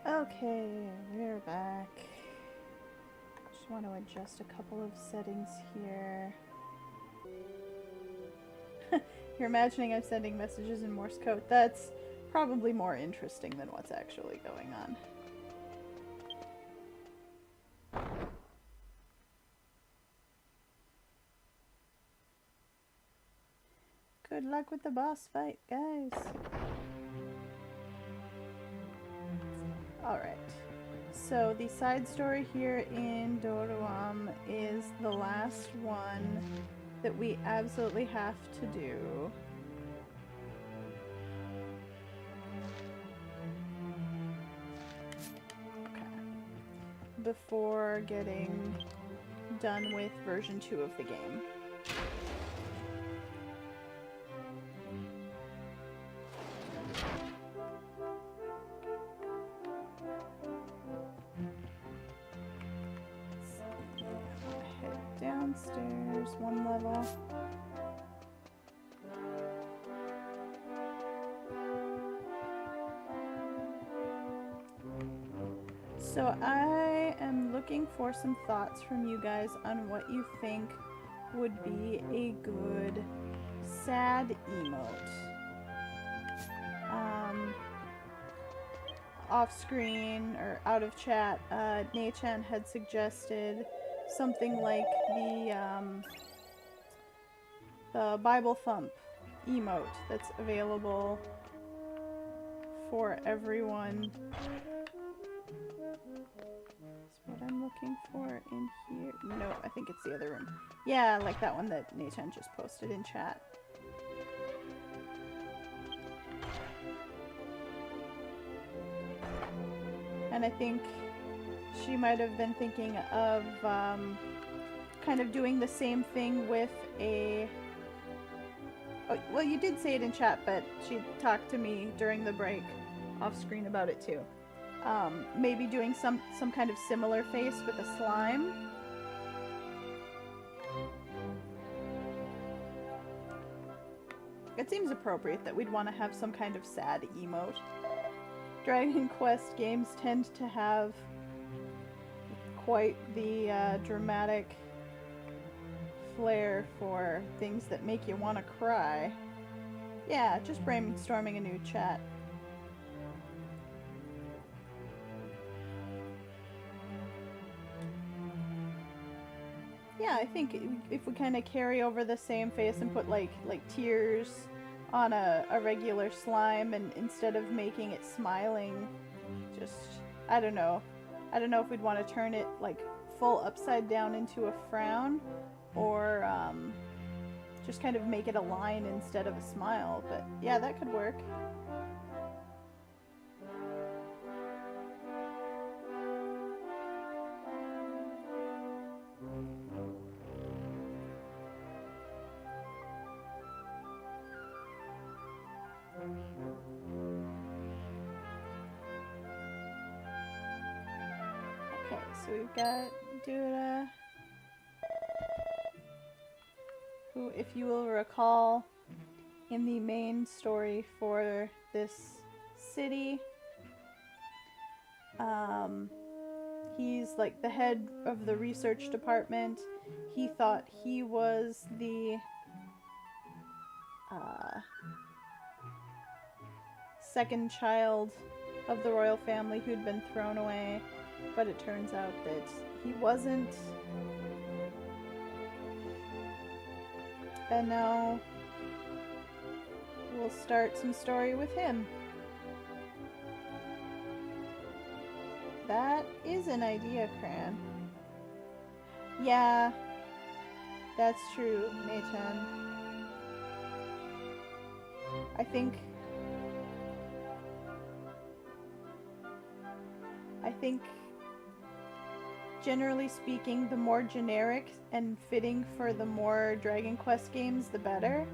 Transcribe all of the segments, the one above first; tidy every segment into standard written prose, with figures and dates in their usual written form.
Okay, we're back. Just want to adjust a couple of settings here. You're imagining I'm sending messages in Morse code. That's probably more interesting than what's actually going on. Good luck with the boss fight, guys. Alright. So the side story here in Dorwarm is the last one that we absolutely have to do. Before getting done with version 2 of the game. Head downstairs one level. So I am looking for some thoughts from you guys on what you think would be a good sad emote. Off screen or out of chat, Nei-chan had suggested something like the Bible Thump emote that's available for everyone. What I'm looking for in here. No, I think it's the other room. Yeah, like that one that Nei-chan just posted in chat. And I think she might have been thinking of kind of doing the same thing with a... Oh, well, you did say it in chat, but she talked to me during the break off screen about it too. Maybe doing some kind of similar face with a slime. It seems appropriate that we'd want to have some kind of sad emote. Dragon Quest games tend to have quite the dramatic flair for things that make you want to cry. Yeah, just brainstorming a new chat. Yeah, I think if we kind of carry over the same face and put like tears on a regular slime, and instead of making it smiling, just, I don't know if we'd want to turn it like full upside down into a frown, or just kind of make it a line instead of a smile. But yeah, that could work. Okay, so we've got Dura, who, if you will recall, in the main story for this city, he's like the head of the research department. He thought he was the second child of the royal family who'd been thrown away, but it turns out that he wasn't. And now we'll start some story with him. That is an idea, Cran. Yeah, that's true, Nei-chan. I think generally speaking, the more generic and fitting for the more Dragon Quest games, the better.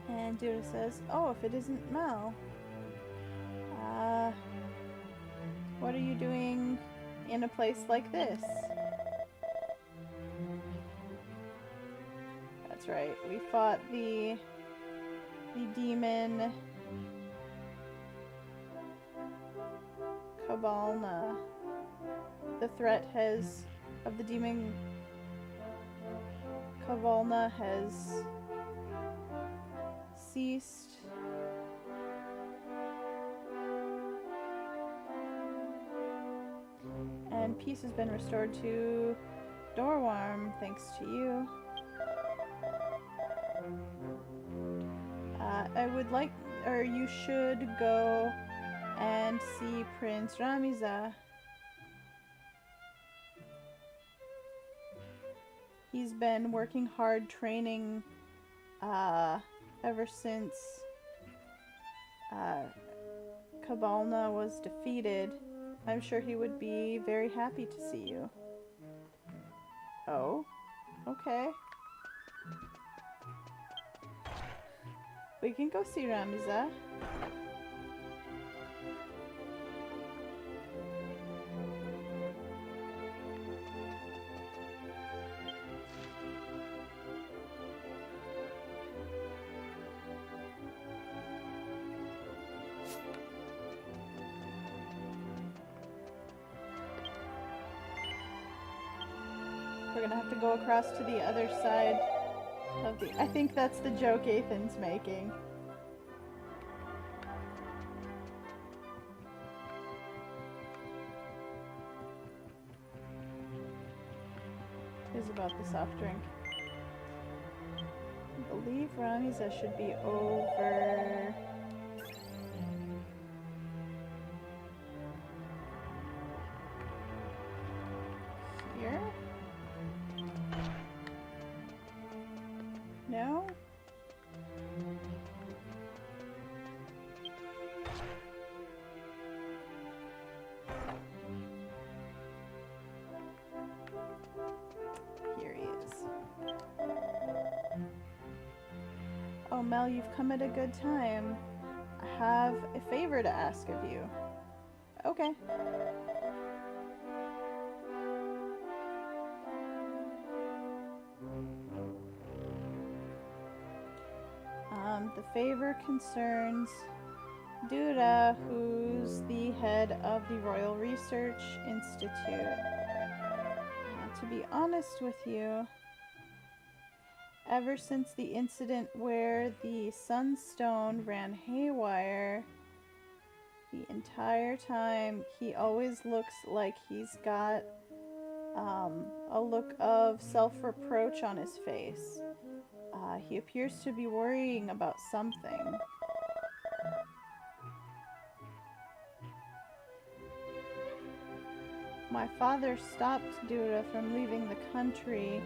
And Dura says, oh, if it isn't Mel. What are you doing in a place like this? That's that's right. We fought the demon Kabalna. The threat of the demon Kabalna has ceased. And peace has been restored to Dorwarm, thanks to you. I would like, or you should go and see Prince Ramiza. He's been working hard training ever since Kabalna was defeated. I'm sure he would be very happy to see you. Oh, okay. We can go see Ramiza. We're gonna have to go across to the other side of the... I think that's the joke Ethan's making. Is about the soft drink. I believe Ramiza should be over... here? No? Here he is. Oh, Mel, you've come at a good time. I have a favor to ask of you. Okay. The favor concerns Dura, who's the head of the Royal Research Institute. To be honest with you, ever since the incident where the Sunstone ran haywire, the entire time he always looks like he's got a look of self-reproach on his face. He appears to be worrying about something. My father stopped Dura from leaving the country,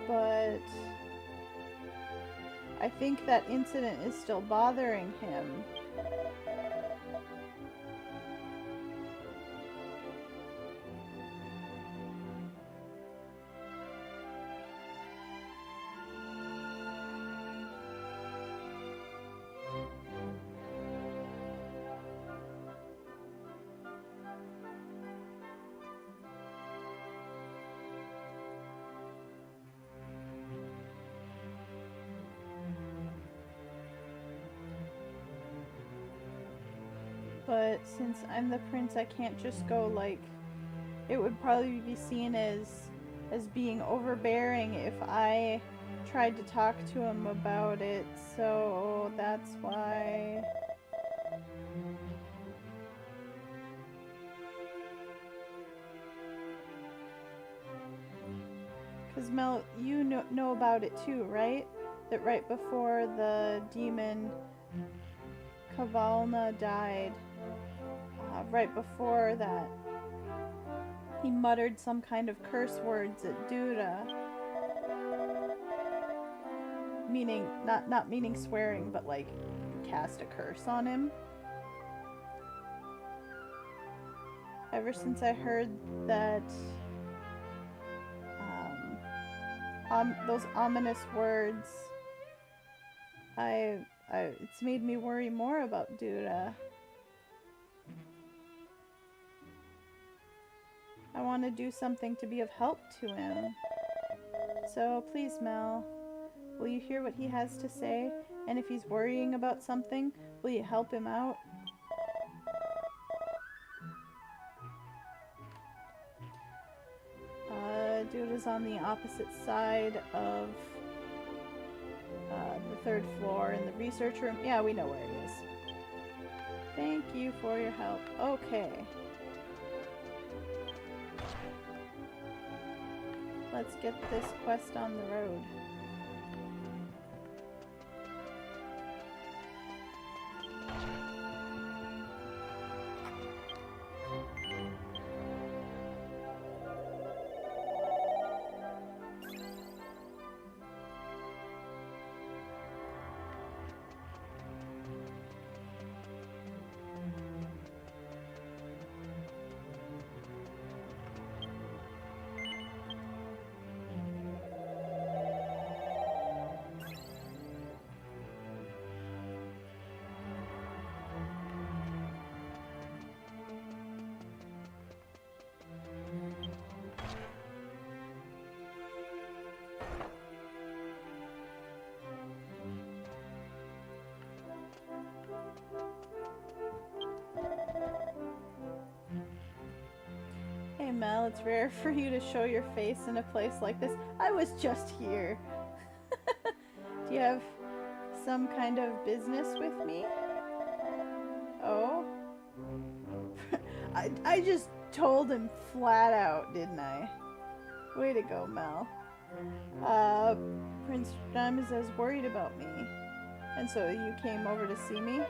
but I think that incident is still bothering him. But since I'm the prince, I can't just go, like, it would probably be seen as being overbearing if I tried to talk to him about it, so that's why. Because Mel, you know about it too, right? That right before the demon Kavalna died, right before that, he muttered some kind of curse words at Dura. Meaning, not meaning swearing, but like cast a curse on him. Ever since I heard that, those ominous words, it's made me worry more about Dura. I want to do something to be of help to him. So, please, Mel, will you hear what he has to say? And if he's worrying about something, will you help him out? Dura's on the opposite side of the 3rd floor in the research room. Yeah, we know where he is. Thank you for your help. Okay. Let's get this quest on the road. Hey Mel, it's rare for you to show your face in a place like this. I was just here. Do you have some kind of business with me? Oh? I just told him flat out, didn't I? Way to go, Mel. Prince Diamond is worried about me. And so you came over to see me?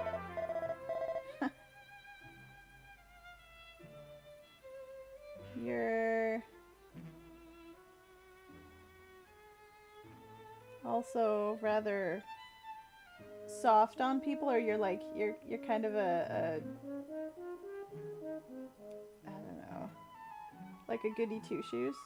You're also rather soft on people, or you're like you're kind of a I don't know, like a goody two shoes.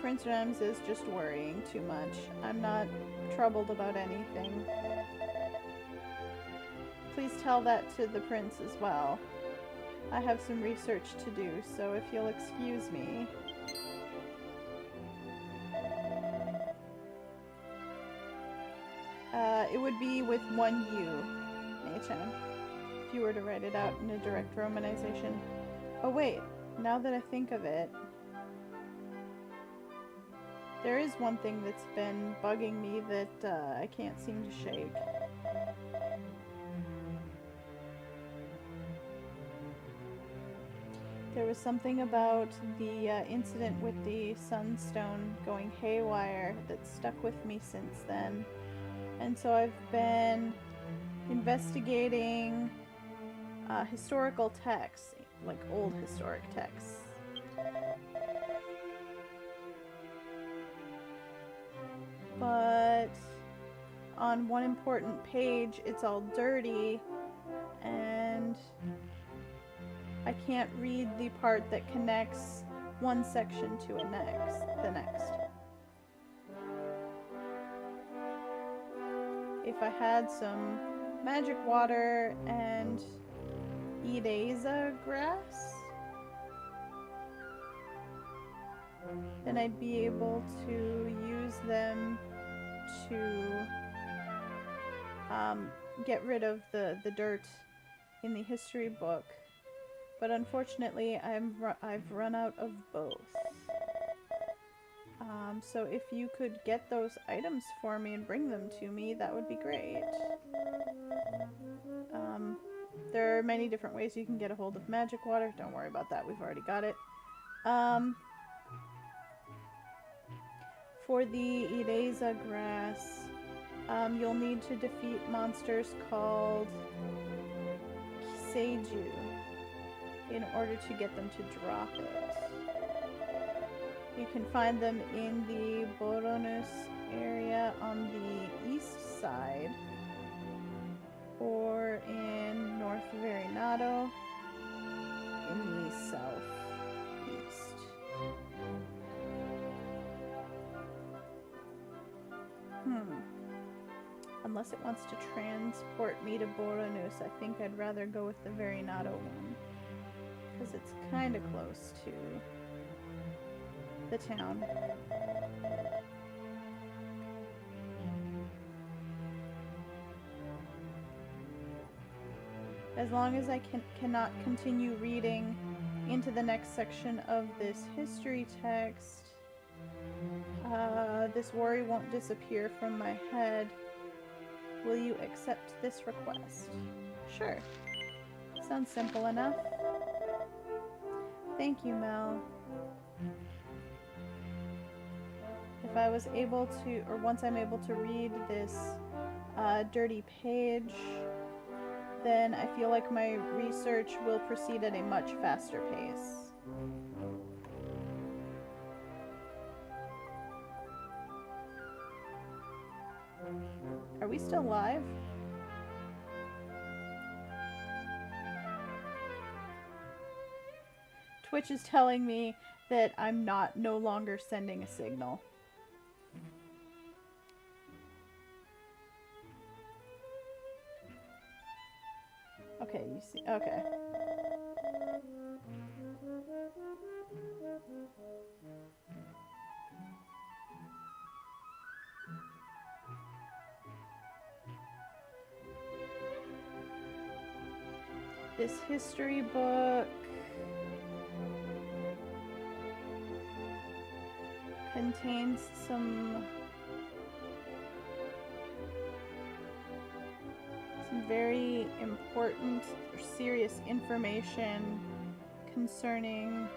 Prince Rams is just worrying too much. I'm not troubled about anything. Please tell that to the prince as well. I have some research to do, so if you'll excuse me. It would be with one U, Mei-chan, if you were to write it out in a direct romanization. Oh wait, now that I think of it, there is one thing that's been bugging me that I can't seem to shake. There was something about the incident with the sunstone going haywire that stuck with me since then. And so I've been investigating historical texts, like old historic texts. But on one important page, it's all dirty, and I can't read the part that connects one section to the next. If I had some magic water and Ideza grass, then I'd be able to use them to get rid of the dirt in the history book. But unfortunately, I've run out of both. So if you could get those items for me and bring them to me, that would be great. There are many different ways you can get a hold of magic water. Don't worry about that, we've already got it. For the Ideza grass, you'll need to defeat monsters called Kiseiju in order to get them to drop it. You can find them in the Boronus area on the east side, or in North Verinado in the southeast. Unless it wants to transport me to Boronus, I think I'd rather go with the Verinado one. because it's kind of close to the town. As long as I cannot continue reading into the next section of this history text, this worry won't disappear from my head. Will you accept this request? Sure. Sounds simple enough. Thank you, Mel. If I was able to, or once I'm able to read this dirty page, then I feel like my research will proceed at a much faster pace. Are we still live? Twitch is telling me that I'm no longer sending a signal. Okay, you see, okay. This history book contains some very important or serious information concerning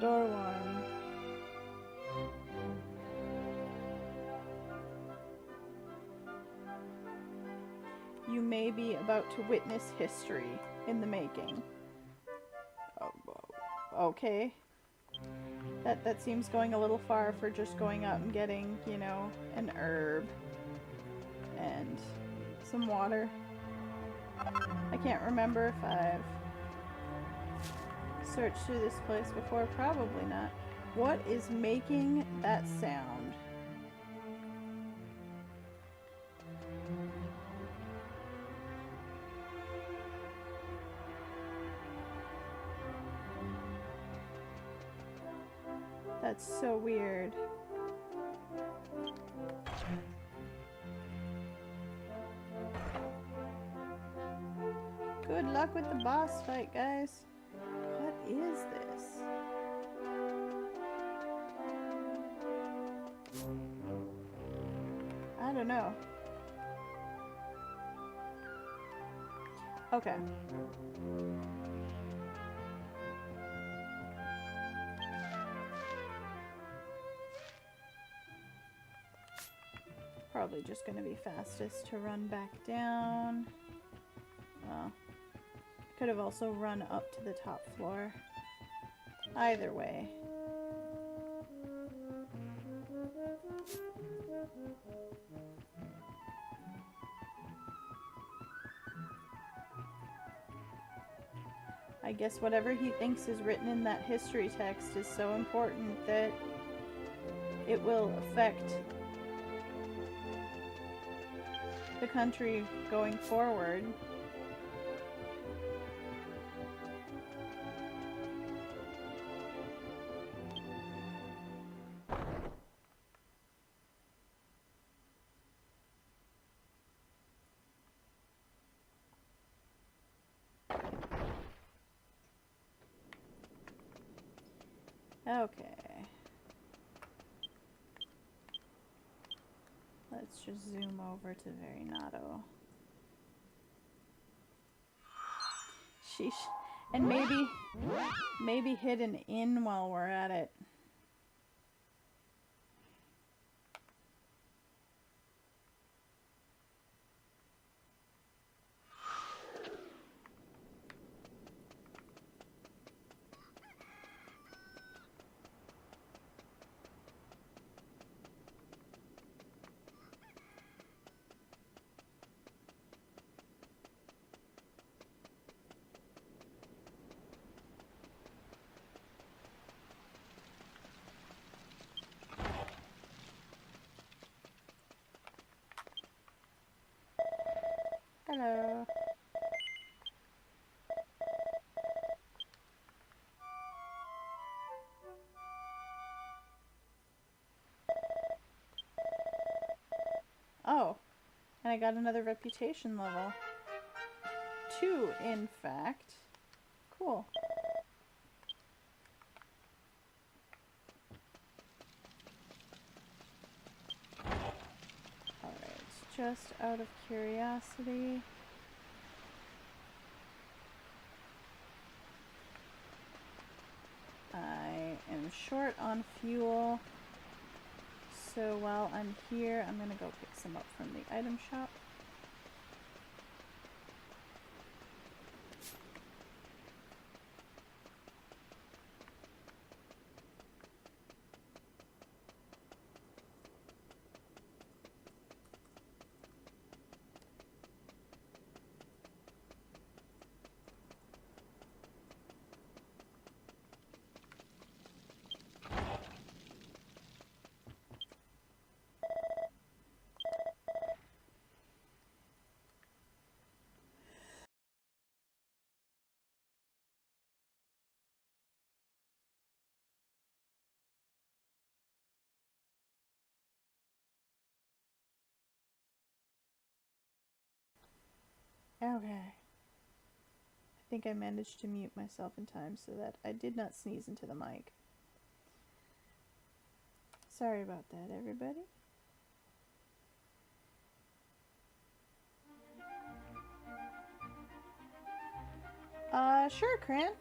Dorwarm. You may be about to witness history in the making. Okay. That seems going a little far for just going out and getting, you know, an herb and some water. I can't remember if I've searched through this place before. Probably not. What is making that sound? That's so weird. Good luck with the boss fight, guys. What is this? I don't know. Okay. Probably just gonna be fastest to run back down. Well, could have also run up to the top floor. Either way. I guess whatever he thinks is written in that history text is so important that it will affect the country going forward. Okay. Let's just zoom over to Verinato. Sheesh. And maybe hit an inn while we're at it. Hello. And I got another reputation level. 2, in fact. Cool. Alright, just out of curiosity. I am short on fuel. So while I'm here, I'm gonna go pick some up from the item shop. Okay. I think I managed to mute myself in time so that I did not sneeze into the mic. Sorry about that, everybody. Sure, Cran.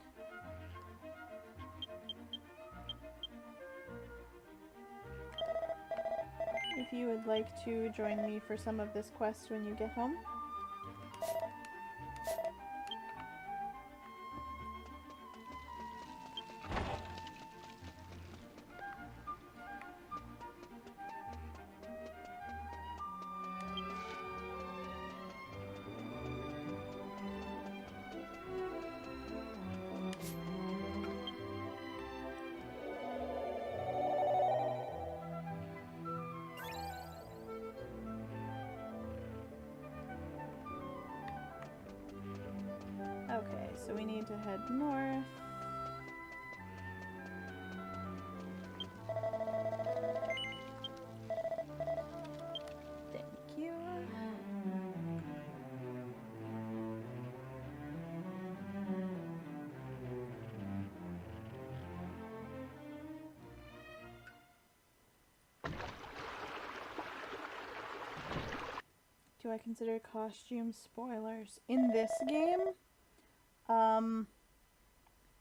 If you would like to join me for some of this quest when you get home. Okay, so we need to head north. Thank you. Do I consider costume spoilers in this game?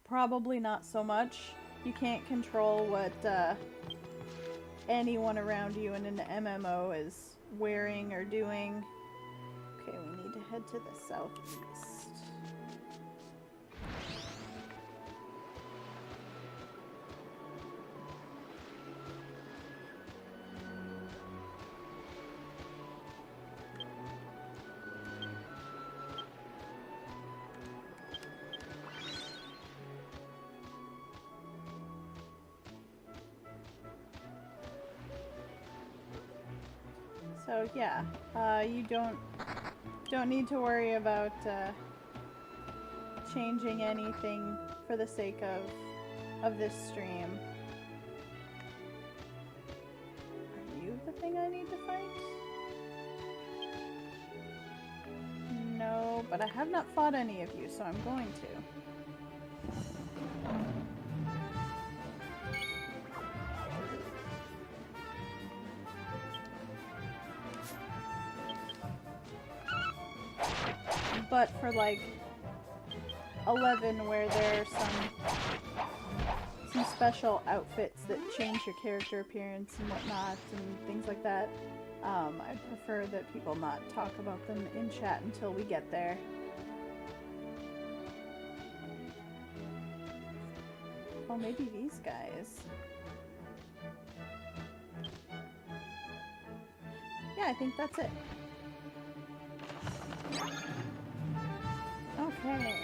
Probably not so much. You can't control what anyone around you in an MMO is wearing or doing. Okay, we need to head to the southeast. So yeah, you don't need to worry about changing anything for the sake of this stream. Are you the thing I need to fight? No, but I have not fought any of you, so I'm going to. But for like 11, where there are some special outfits that change your character appearance and whatnot and things like that, I prefer that people not talk about them in chat until we get there. Oh, maybe these guys. Yeah, I think that's it. Okay.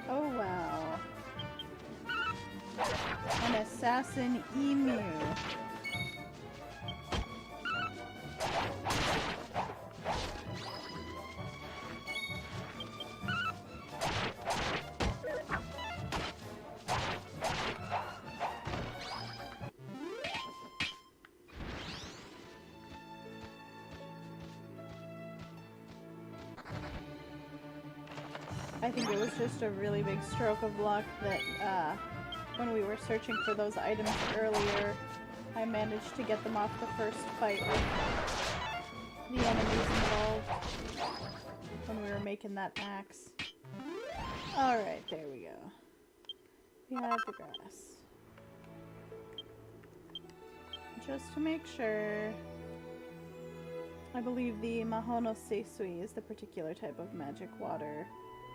Oh wow. assassin emu. I think it was just a really big stroke of luck that when we were searching for those items earlier, I managed to get them off the first fight with the enemies involved when we were making that axe. Alright, there we go. We have the grass. Just to make sure, I believe the Mahono Seisui is the particular type of magic water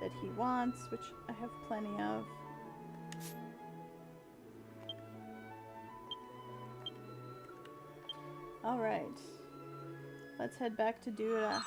that he wants, which I have plenty of. Alright, let's head back to Dura.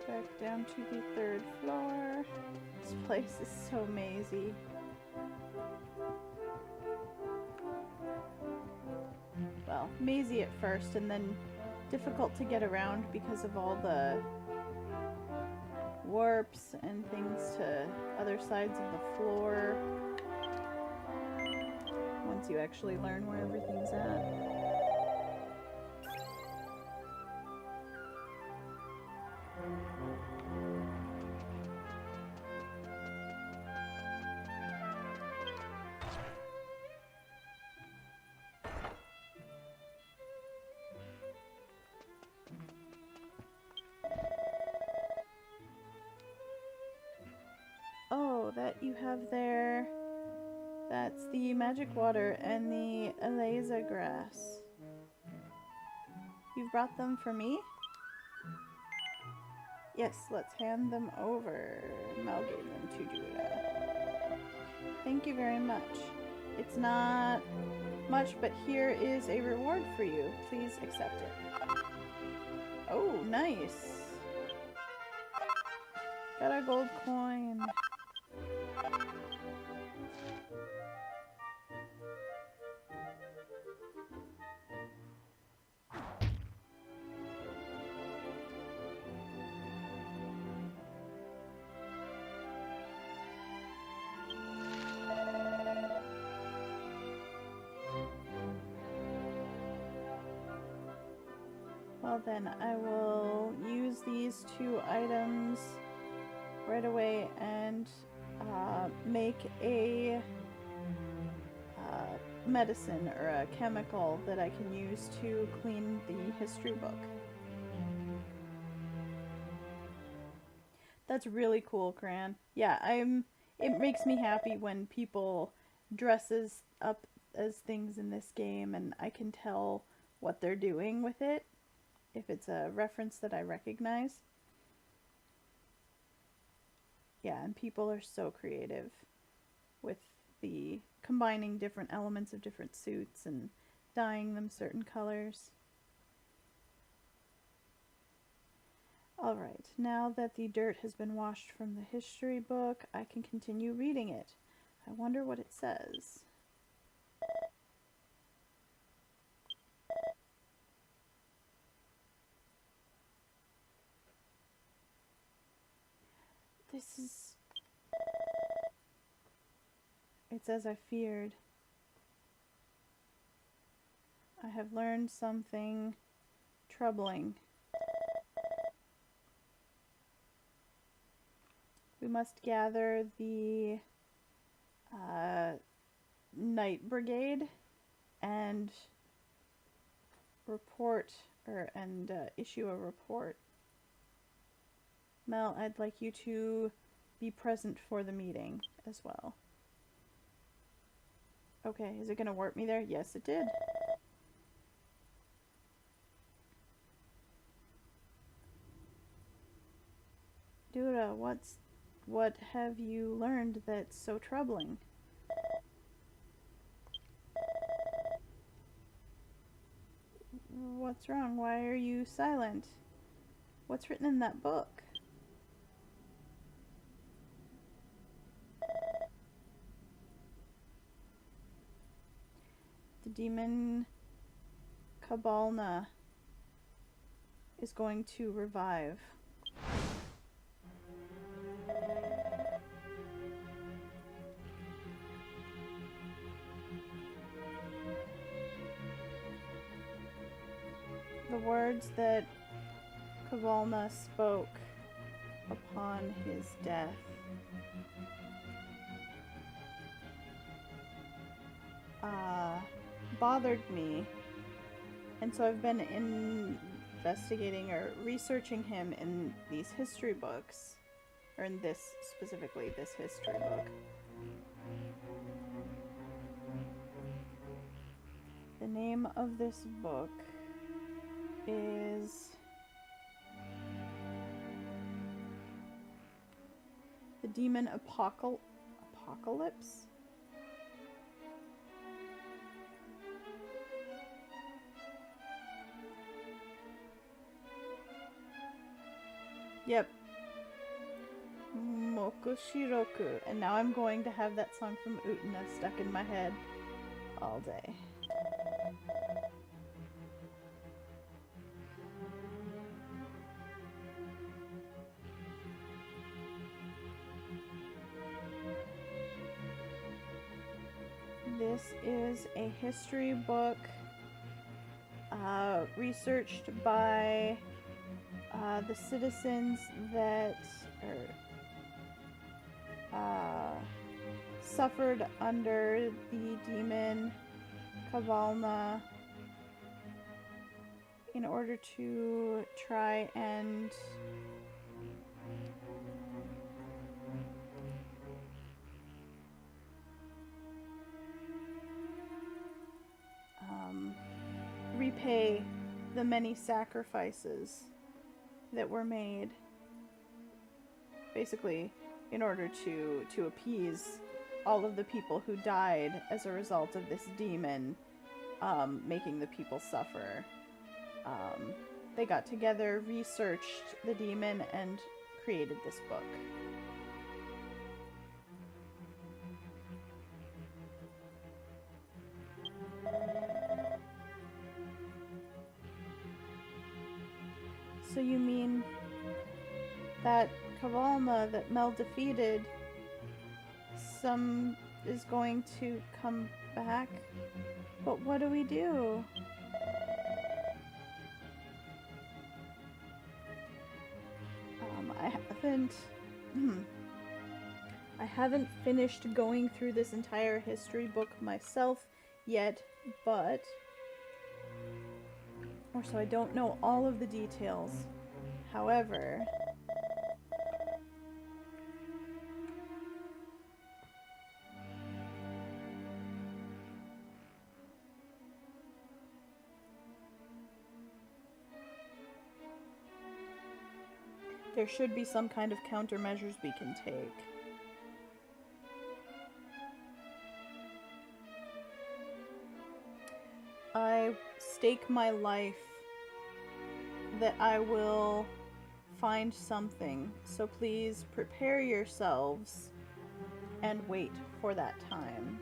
Back down to the 3rd floor. This place is so mazy. Well, mazy at first and then difficult to get around because of all the warps and things to other sides of the floor. Once you actually learn where everything's at. Oh, that you have there, that's the magic water and the Eliza grass. You've brought them for me? Yes, let's hand them over. Mel gave them to Dura. Thank you very much. It's not much, but here is a reward for you. Please accept it. Oh, nice. Got a gold coin. Well then, I will use these 2 items right away and make a medicine or a chemical that I can use to clean the history book. That's really cool, Cran. Yeah, it makes me happy when people dresses up as things in this game and I can tell what they're doing with it, if it's a reference that I recognize. Yeah, and people are so creative with the combining different elements of different suits and dyeing them certain colors. Alright, now that the dirt has been washed from the history book, I can continue reading it. I wonder what it says. This is... It's as I feared. I have learned something troubling. We must gather the Night Brigade and issue a report. Mel, I'd like you to be present for the meeting as well. Okay, is it gonna warp me there? Yes, it did. Dura, what have you learned that's so troubling? What's wrong? Why are you silent? What's written in that book? The demon Kabalna is going to revive. The words that Kabalna spoke upon his death bothered me, and so I've been investigating or researching him in these history books, or in this, specifically this history book. The name of this book is The Demon Apocalypse? Yep. Mokushiroku. And now I'm going to have that song from Utena stuck in my head all day. This is a history book researched by the citizens that suffered under the demon Kabalna in order to try and repay the many sacrifices that were made, basically in order to appease all of the people who died as a result of this demon making the people suffer. They got together, researched the demon, and created this book. So you mean that Kabalna that Mel defeated is going to come back? But what do we do? I haven't finished going through this entire history book myself yet, but so I don't know all of the details. However, there should be some kind of countermeasures we can take. I stake my life that I will find something, so please prepare yourselves and wait for that time.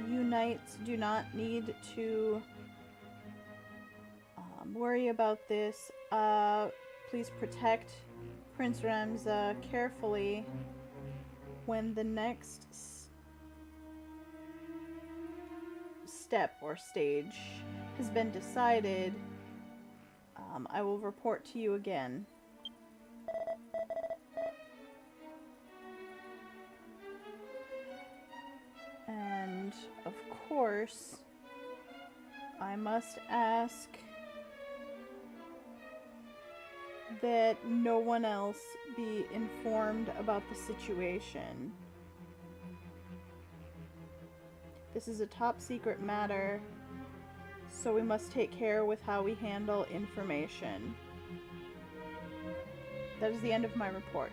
You knights do not need to worry about this. Please protect Prince Ramza carefully. When the next step or stage has been decided, I will report to you again. And of course, I must ask that no one else be informed about the situation. This is a top secret matter, so we must take care with how we handle information. That is the end of my report.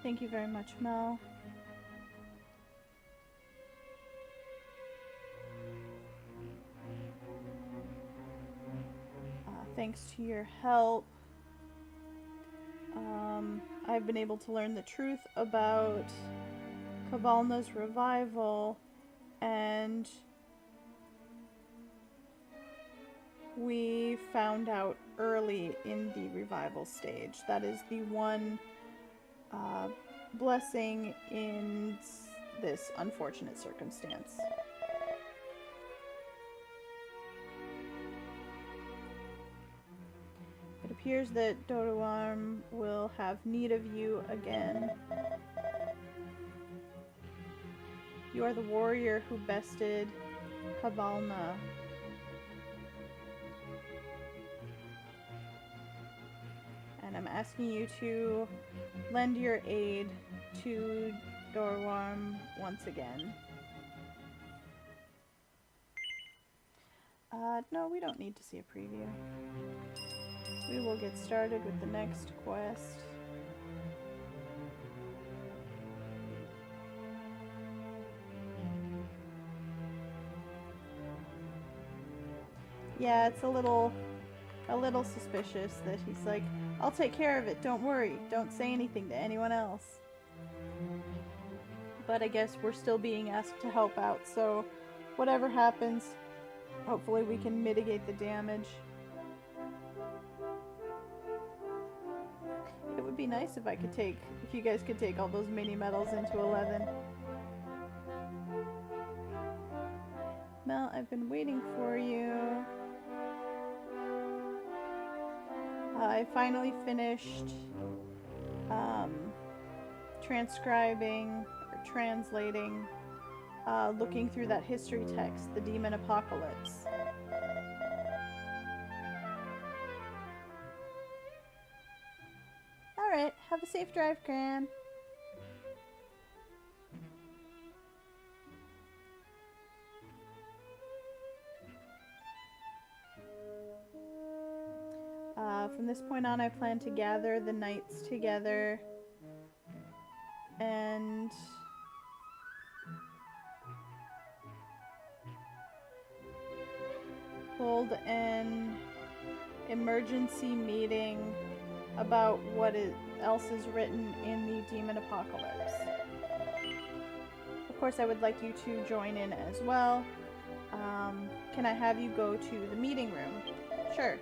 Thank you very much, Mel. Thanks to your help, I've been able to learn the truth about Kavalna's revival, and we found out early in the revival stage. That is the one blessing in this unfortunate circumstance. It appears that Dorwarm will have need of you again. You are the warrior who bested Kavalna. And I'm asking you to lend your aid to Dorwarm once again. No, we don't need to see a preview. We will get started with the next quest. Yeah, it's a little suspicious that he's like, I'll take care of it, don't worry, don't say anything to anyone else. But I guess we're still being asked to help out, so whatever happens, hopefully we can mitigate the damage. It would be nice if you guys could take all those mini medals into 11. Mel, I've been waiting for you. I finally finished transcribing or translating, looking through that history text, the Demon Apocalypse. Alright, have a safe drive, Gran. From this point on, I plan to gather the knights together and hold an emergency meeting about what else is written in the Demon Apocalypse. Of course, I would like you to join in as well. Can I have you go to the meeting room? Sure.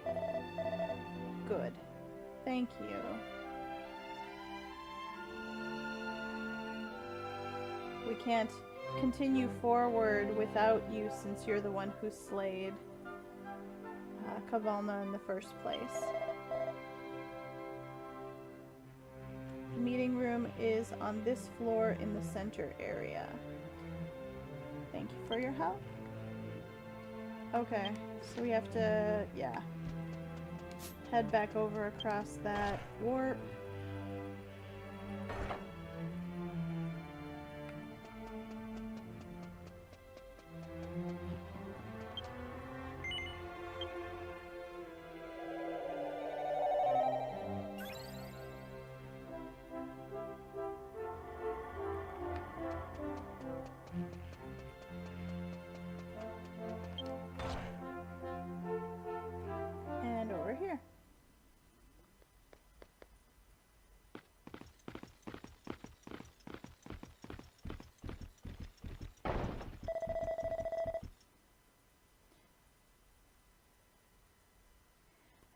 Good. Thank you. We can't continue forward without you since you're the one who slayed Kavalna in the first place. The meeting room is on this floor in the center area. Thank you for your help. Okay, so we have to, yeah, head back over across that warp. And over here.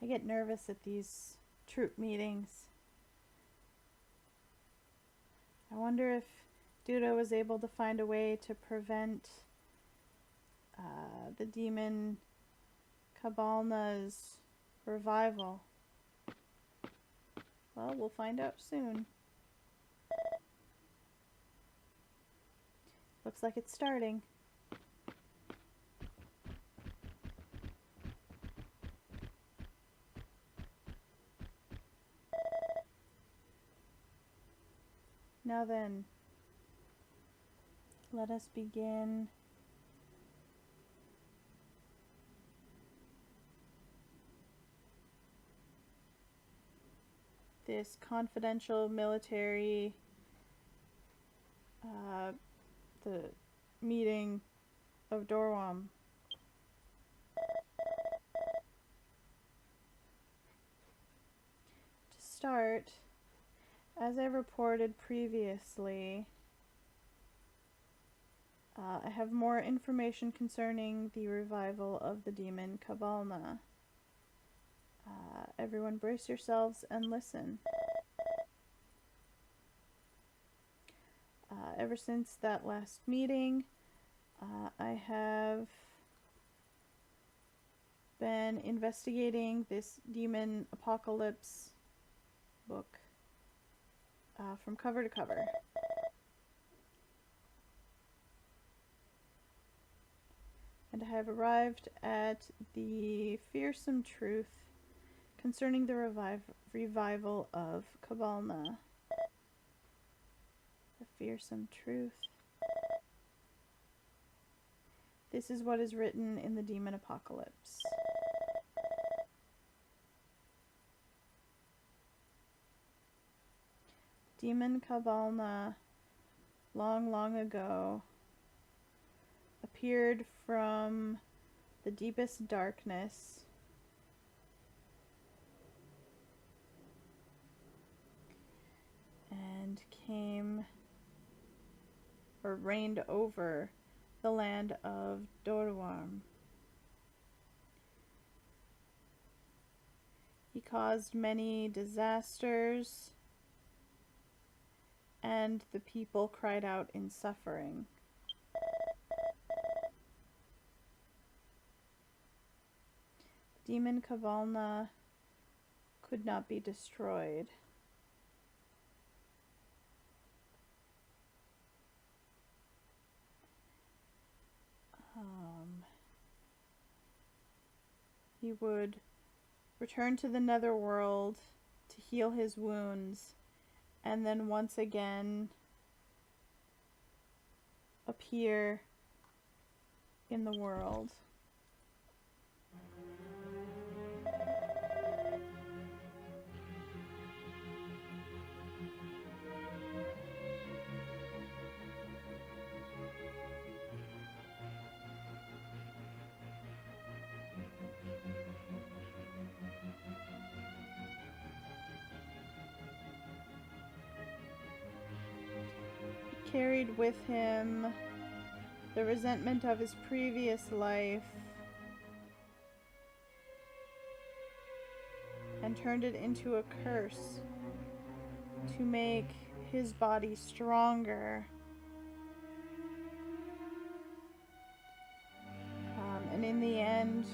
I get nervous at these troop meetings. I wonder if Dura was able to find a way to prevent the demon Kabalna's revival. Well, we'll find out soon. Looks like it's starting. Now then, let us begin this confidential military, the meeting of Dorwarm. To start, as I reported previously, I have more information concerning the revival of the demon Kabalna. Everyone brace yourselves and listen. Ever since that last meeting, I have been investigating this demon apocalypse book from cover to cover. And I have arrived at the fearsome truth concerning the revival of Kabalna. The fearsome truth. This is what is written in the Demon Apocalypse. Demon Kabalna, long, long ago, appeared from the deepest darkness and came or reigned over the land of Dorwarm. He caused many disasters, and the people cried out in suffering. Demon Kabalna could not be destroyed. He would return to the netherworld to heal his wounds, and then once again appear in the world. Carried with him the resentment of his previous life and turned it into a curse to make his body stronger. And in the end,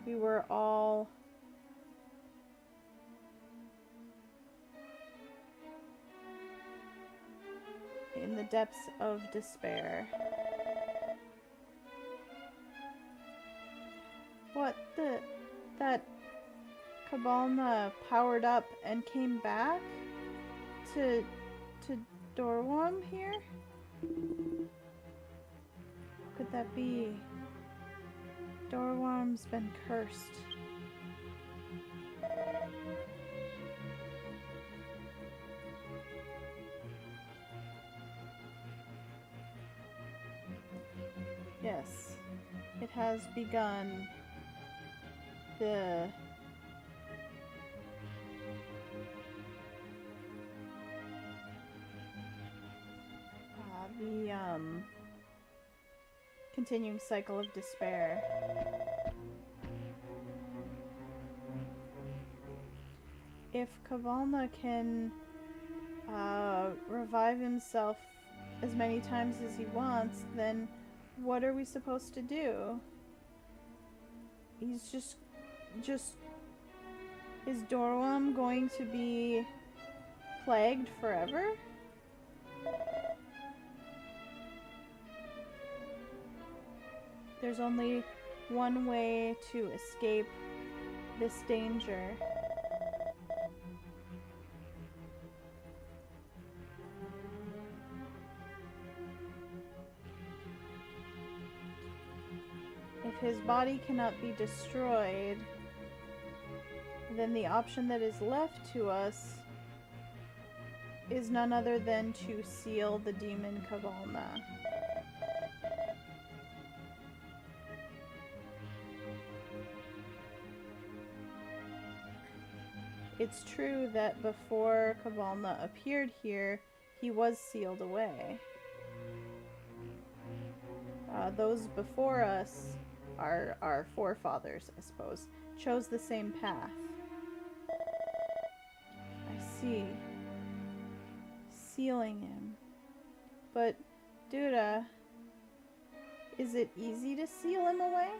we were all in the depths of despair. What the... That Cabalna powered up and came back to Dorwarm here? How could that be? Dorwarm's been cursed. Yes, it has begun. The continuing cycle of despair. If Cabalna can revive himself as many times as he wants, then what are we supposed to do? He's just is Dorwarm going to be plagued forever? There's only one way to escape this danger. If his body cannot be destroyed, then the option that is left to us is none other than to seal the demon Cabalna. It's true that before Cabalna appeared here, he was sealed away. Those before us, our forefathers, I suppose, chose the same path. I see. Sealing him. But, Dura, is it easy to seal him away?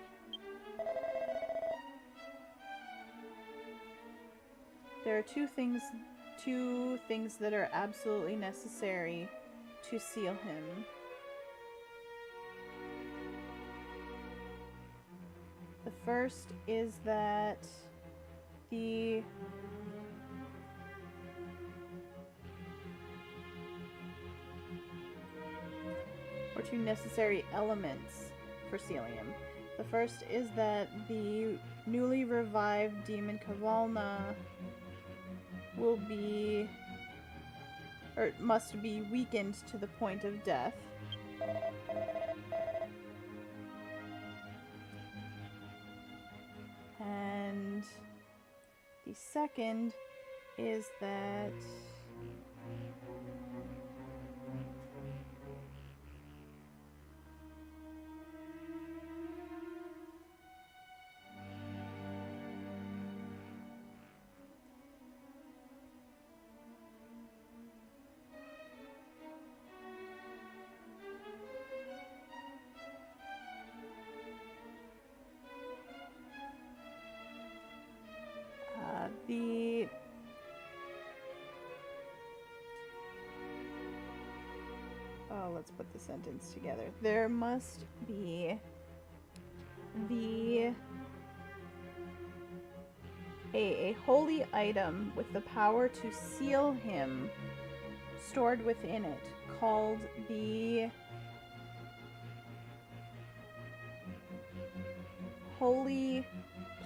There are two things that are absolutely necessary to seal him. The first is that two necessary elements for sealing him. The first is that the newly revived demon Cabalna must be weakened to the point of death. And the second is that let's put the sentence together. There must be a holy item with the power to seal him stored within it, called the Holy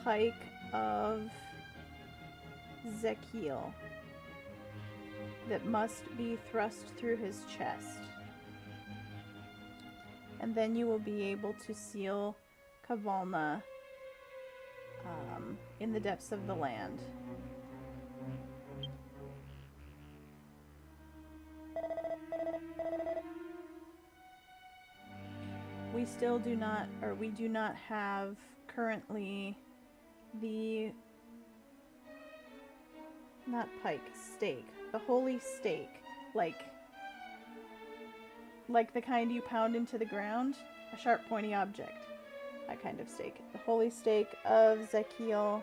Pike of Zekiel, that must be thrust through his chest. And then you will be able to seal Cabalna in the depths of the land. We still do not, or we do not have currently the, not pike, stake, the holy stake, like the kind you pound into the ground, a sharp pointy object, that kind of stake, the holy stake of Zekiel.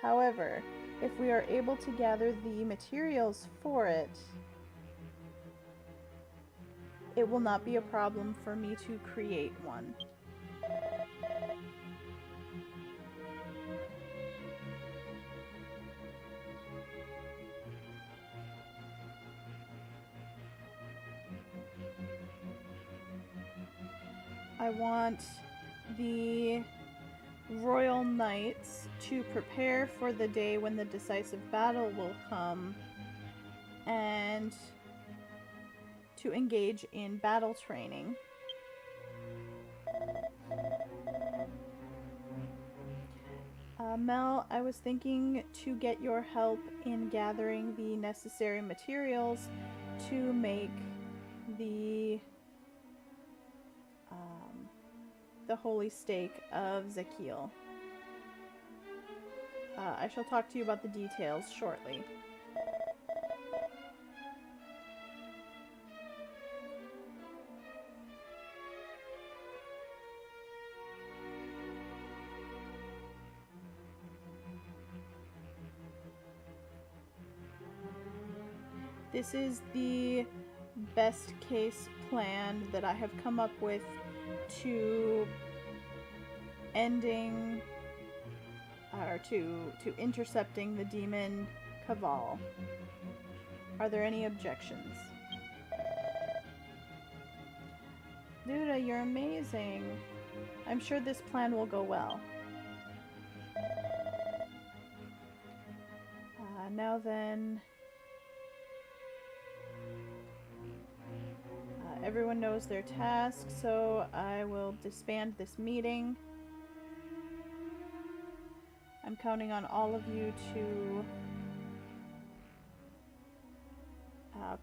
However, if we are able to gather the materials for it, it will not be a problem for me to create one. I want the Royal Knights to prepare for the day when the decisive battle will come and to engage in battle training. Mel, I was thinking to get your help in gathering the necessary materials to make the holy stake of Zekiel. I shall talk to you about the details shortly. This is the best case plan that I have come up with to ending or to intercepting the demon cabal. Are there any objections? Dura, you're amazing. I'm sure this plan will go well. Now then, everyone knows their task, so I will disband this meeting. I'm counting on all of you to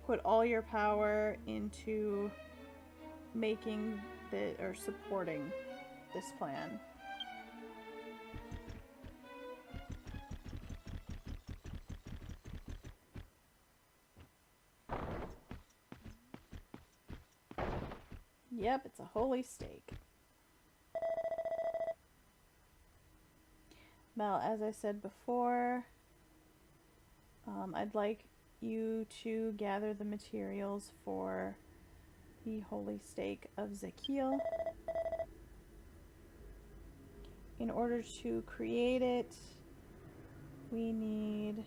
put all your power into making or supporting this plan. Yep, it's a holy stake. Mel, as I said before, I'd like you to gather the materials for the holy stake of Zekiel. In order to create it, we need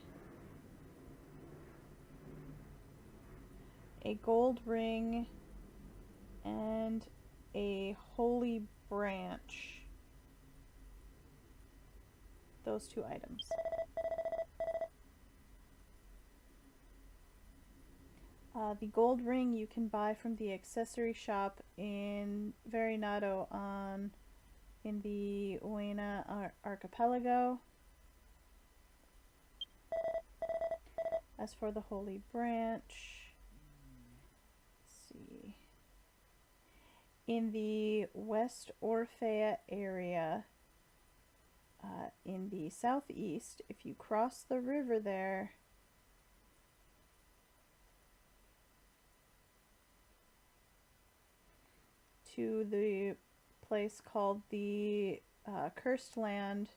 a gold ring and a holy branch. Those two items. The gold ring you can buy from the accessory shop in Verinado in the Uena archipelago. As for the holy branch, let's see. In the West Orphea area, in the southeast, if you cross the river there, to the place called the Cursed Land,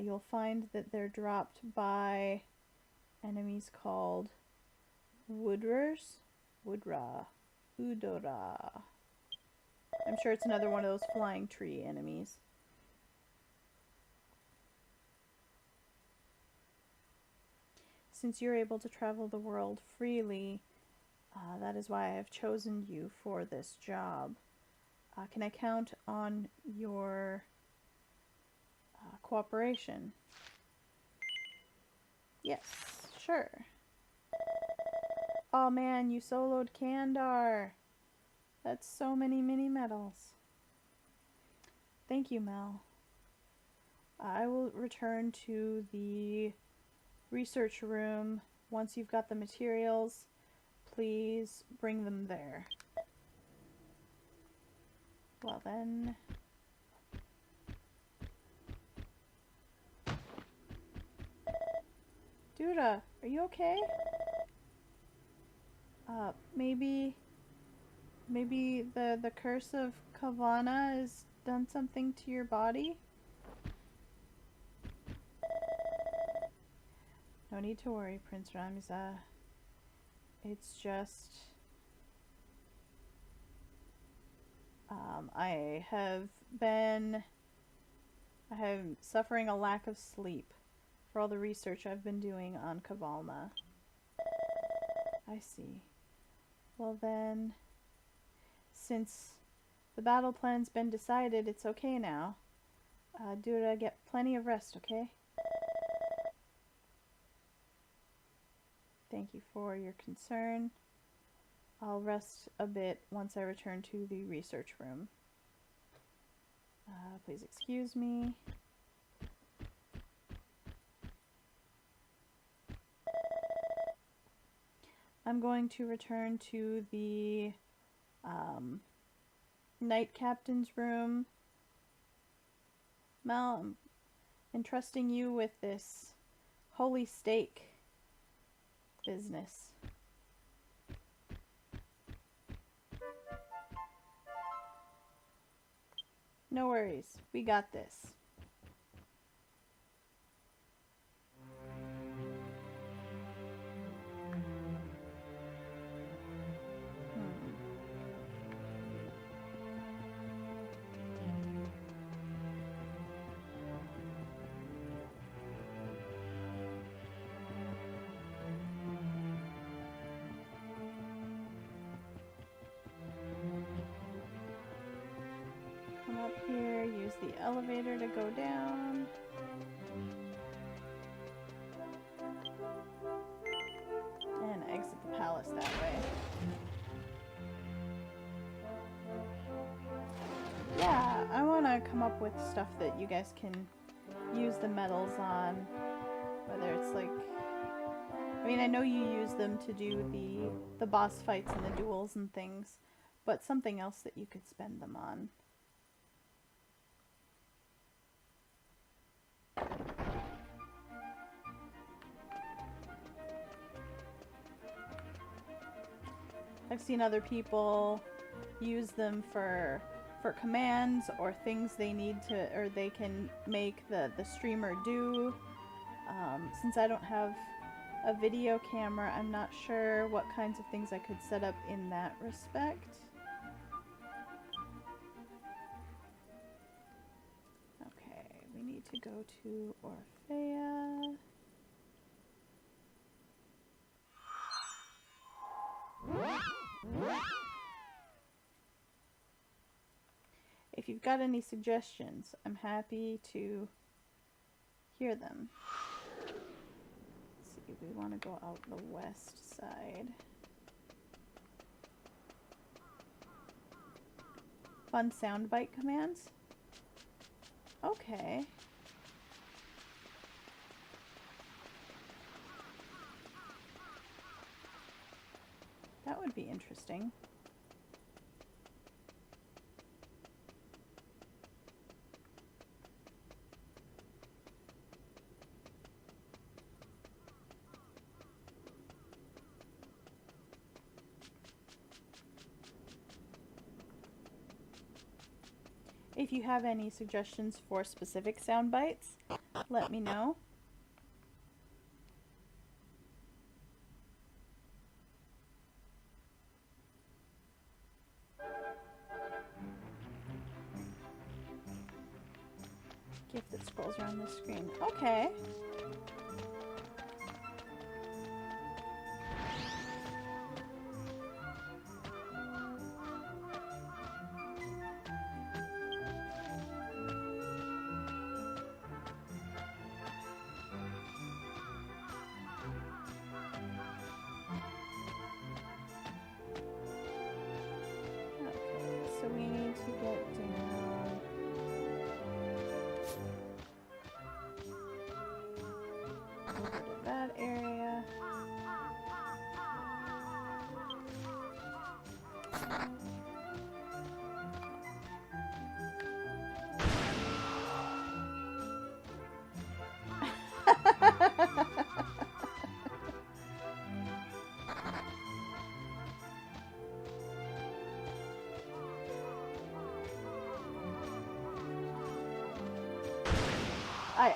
you'll find that they're dropped by enemies called Woodra. Udora. I'm sure it's another one of those flying tree enemies. Since you're able to travel the world freely, that is why I have chosen you for this job. Can I count on your cooperation? Yes, sure. Oh man, you soloed Kandar. That's so many mini medals. Thank you, Mel. I will return to the research room once you've got the materials. Please bring them there. Well then. Dura, are you okay? Maybe the curse of Kavana has done something to your body? No need to worry, Prince Ramza. It's just... I have been suffering a lack of sleep for all the research I've been doing on Kavalna. I see. Well then, since The battle plan's been decided. It's okay now. Dura, get plenty of rest, okay? Thank you for your concern. I'll rest a bit once I return to the research room. Please excuse me. I'm going to return to the Knight Captain's room. Mel, I'm entrusting you with this holy stake business. No worries, we got this. Come up here, use the elevator to go down. And exit the palace that way. Yeah, I want to come up with stuff that you guys can use the medals on. Whether it's like... I mean, I know you use them to do the boss fights and the duels and things, but something else that you could spend them on. I've seen other people use them for commands or things they need to, or they can make the streamer do. Since I don't have a video camera, I'm not sure what kinds of things I could set up in that respect. Okay, we need to go to Orphea. If you've got any suggestions, I'm happy to hear them. Let's see, we want to go out the west side. Fun soundbite commands? Okay. That would be interesting. If you have any suggestions for specific sound bites, let me know. Gift that scrolls around the screen. Okay. So we need to get down. Over to that area.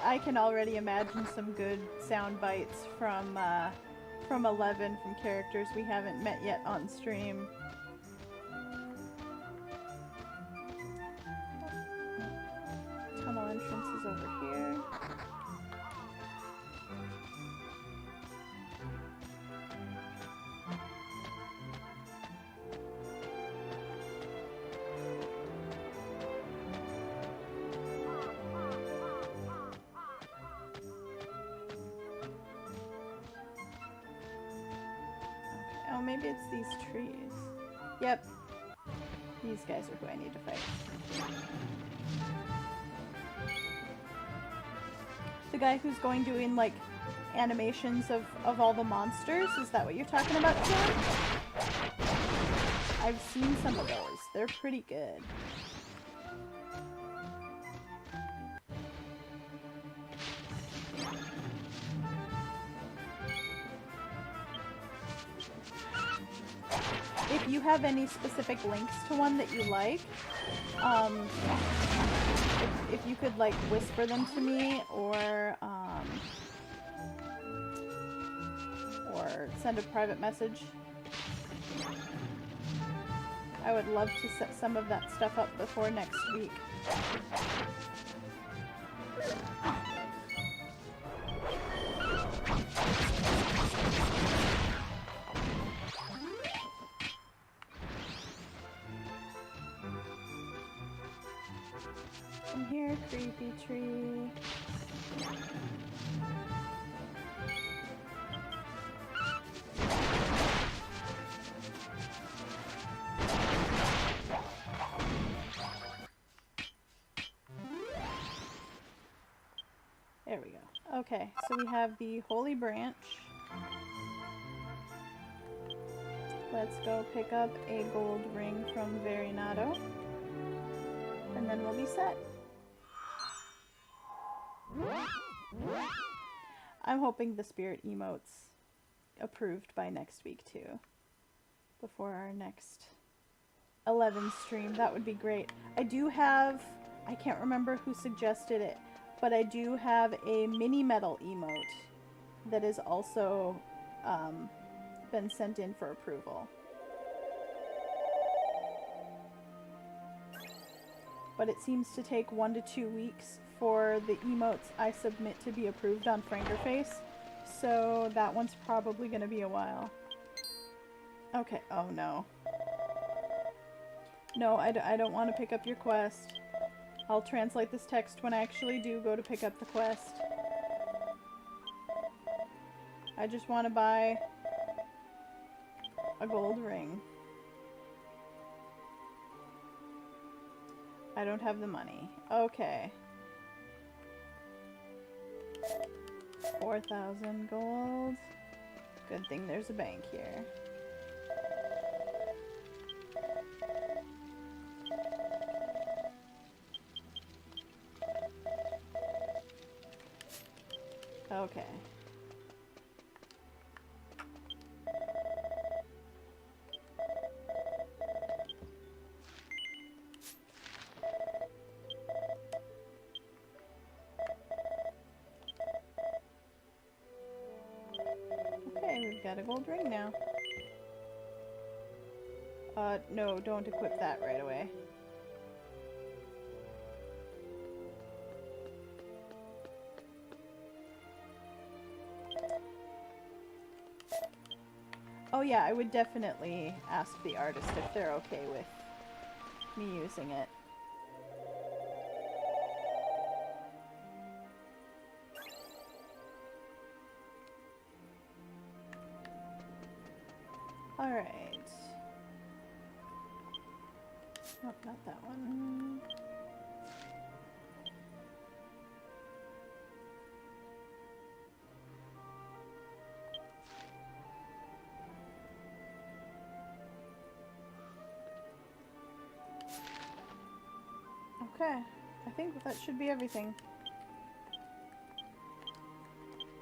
I can already imagine some good sound bites from 11 from characters we haven't met yet on stream. Tunnel entrance is over here. maybe it's these trees. Yep. These guys are who I need to fight. The guy who's going doing, like, animations of all the monsters? Is that what you're talking about, Tim? I've seen some of those. They're pretty good. If you have any specific links to one that you like, if you could, like, whisper them to me, or send a private message, I would love to set some of that stuff up before next week. Come here, creepy tree. There we go. Okay, so we have the Holy Branch. Let's go pick up a gold ring from Verinato. And then we'll be set. I'm hoping the spirit emote's approved by next week too. Before our next 11 stream. That would be great. I do have, I can't remember who suggested it, but I do have a mini metal emote that is also been sent in for approval. But it seems to take 1 to 2 weeks for the emotes I submit to be approved on Frankerface, so that one's probably going to be a while. Okay, oh no. No, I don't want to pick up your quest. I'll translate this text when I actually do go to pick up the quest. I just want to buy a gold ring. I don't have the money. Okay. 4,000 gold. Good thing there's a bank here. Okay. Okay, we've got a gold ring now. No, don't equip that right away. Oh yeah, I would definitely ask the artist if they're okay with me using it. Alright. Oh, not that one. Okay, I think that should be everything.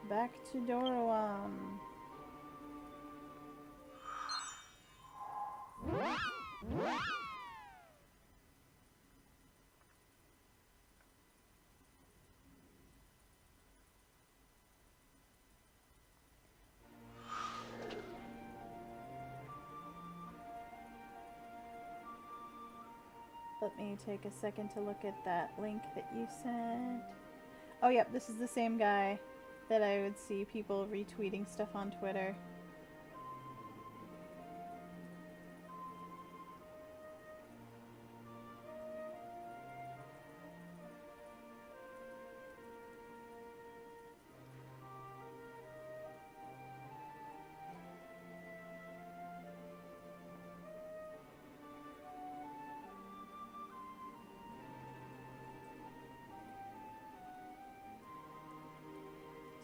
Back to Dorwarm. Let me take a second to look at that link that you sent. Oh, yep, this is the same guy that I would see people retweeting stuff on Twitter.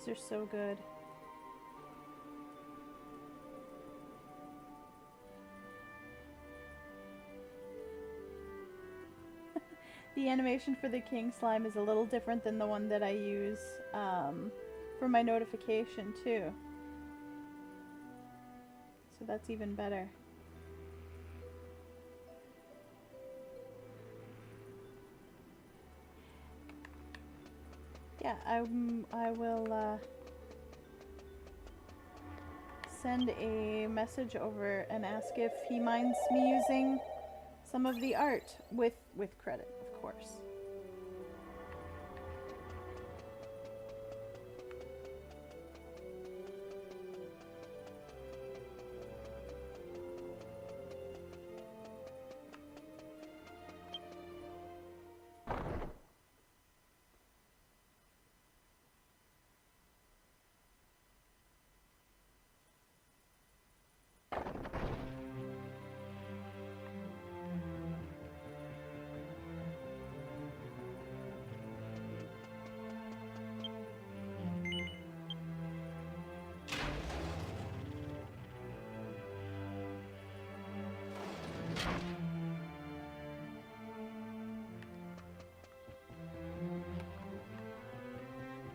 These are so good. The animation for the king slime is a little different than the one that I use for my notification too. So that's even better. Yeah, I will send a message over and ask if he minds me using some of the art with credit, of course.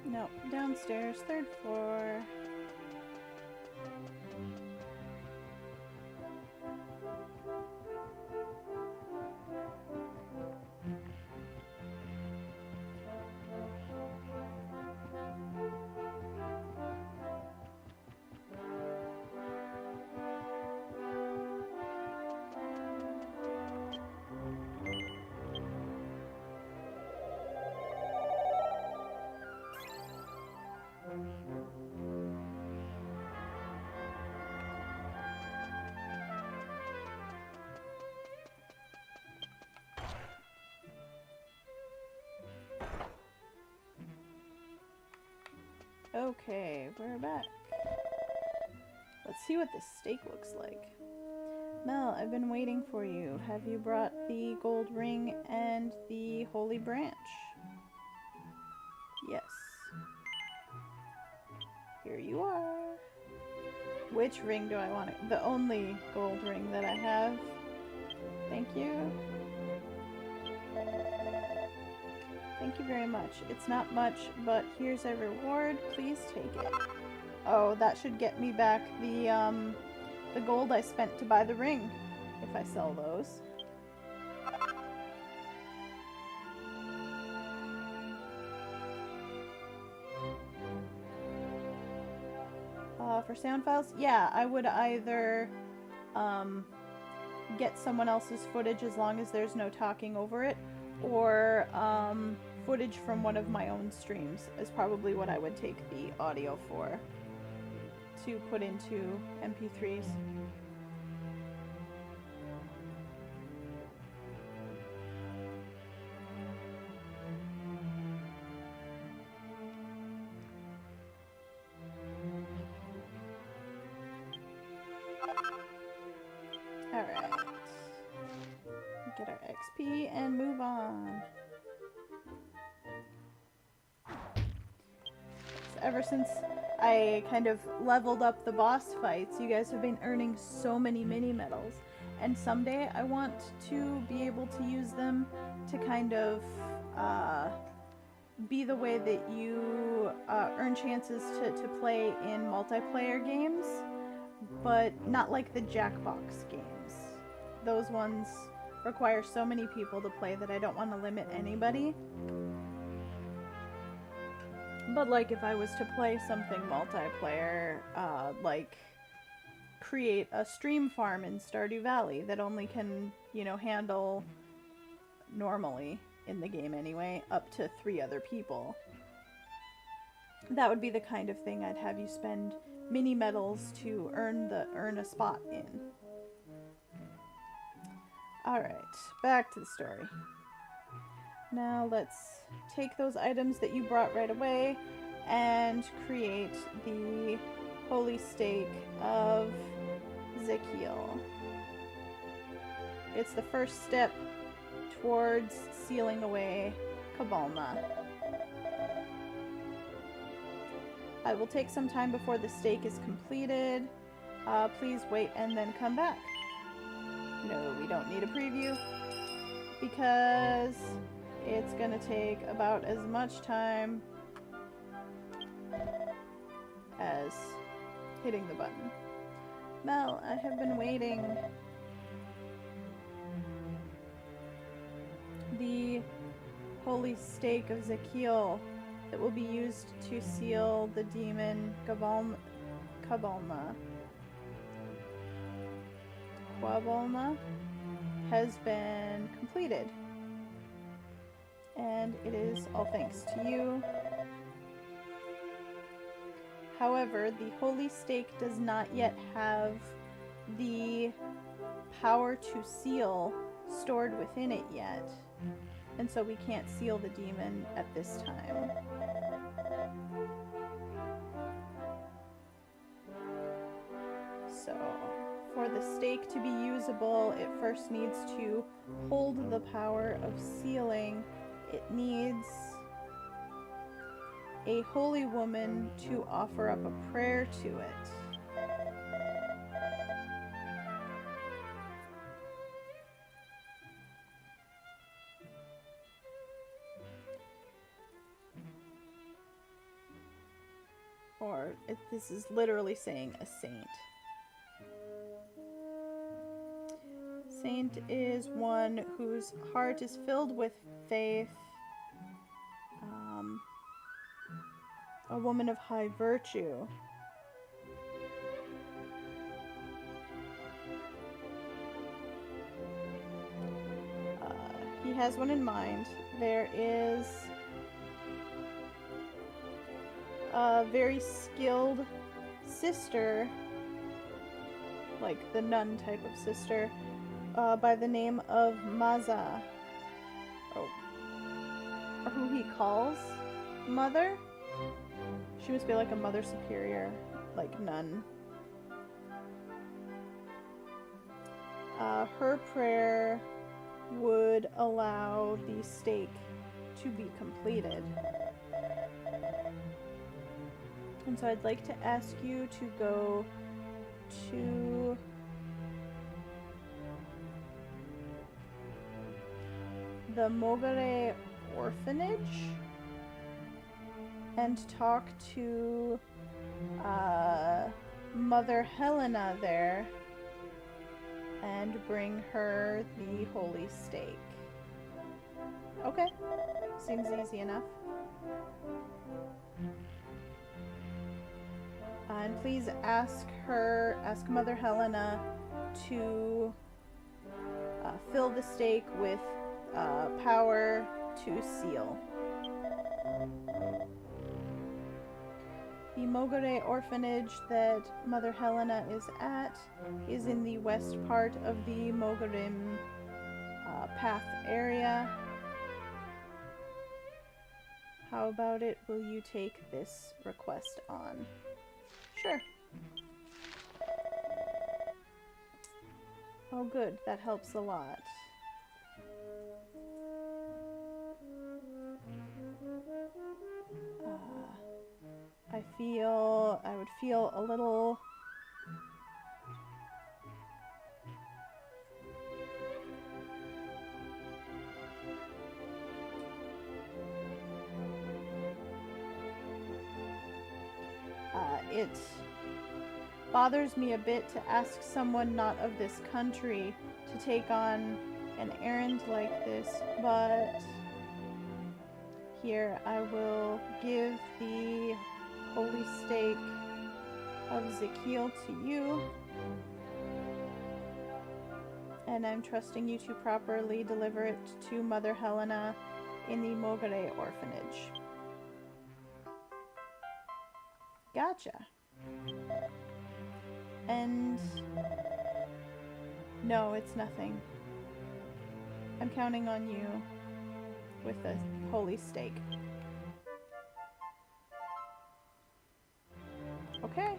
No, downstairs, 3rd floor. Okay, we're back. Let's see what this steak looks like. Mel, I've been waiting for you. Have you brought the gold ring and the holy branch? Yes. Here you are. Which ring do I want? The only gold ring that I have. Thank you. Thank you very much. It's not much, but here's a reward. Please take it. Oh, that should get me back the gold I spent to buy the ring, if I sell those. For sound files, yeah, I would either get someone else's footage as long as there's no talking over it, or footage from one of my own streams is probably what I would take the audio for, to put into MP3s. Alright. Get our XP and move on. So ever since I kind of leveled up the boss fights, you guys have been earning so many mini medals, and someday I want to be able to use them to kind of be the way that you earn chances to play in multiplayer games, but not like the Jackbox games. Those ones require so many people to play that I don't want to limit anybody. But like if I was to play something multiplayer, like create a stream farm in Stardew Valley that only can, you know, handle, normally in the game anyway, up to 3 other people. That would be the kind of thing I'd have you spend mini medals to earn a spot in. Alright, back to the story. Now let's take those items that you brought right away and create the holy stake of Zekiel. It's the first step towards sealing away Kabalna. I will take some time before the stake is completed. Please wait and then come back. No, we don't need a preview because it's gonna take about as much time as hitting the button. Mel, I have been waiting. The holy stake of Zekiel that will be used to seal the demon Quabalna has been completed. And it is all thanks to you. However, the holy stake does not yet have the power to seal stored within it yet. And so we can't seal the demon at this time. So, for the stake to be usable, it first needs to hold the power of sealing. It needs a holy woman to offer up a prayer to it. Or this is literally saying a saint. Saint is one whose heart is filled with faith, a woman of high virtue. He has one in mind. There is a very skilled sister, like the nun type of sister, by the name of Maza. Oh. Or who he calls Mother? She must be like a Mother Superior, like nun. Her prayer would allow the stake to be completed. And so I'd like to ask you to go to the Mogare orphanage and talk to Mother Helena there and bring her the holy stake. Okay, seems easy enough. And please ask Mother Helena to fill the stake with power to seal. The Mogare orphanage that Mother Helena is at is in the west part of the Mogarim path area. How about it? Will you take this request on? Sure. Oh good, that helps a lot. I would feel a little it bothers me a bit to ask someone not of this country to take on an errand like this, but here I will give the holy stake of Zekiel to you, and I'm trusting you to properly deliver it to Mother Helena in the Mogare orphanage. Gotcha. And no, it's nothing. I'm counting on you with the holy stake. Okay.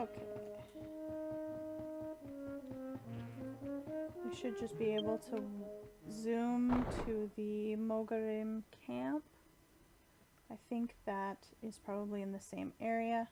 Okay. We should just be able to zoom to the Mogarim camp. I think that is probably in the same area.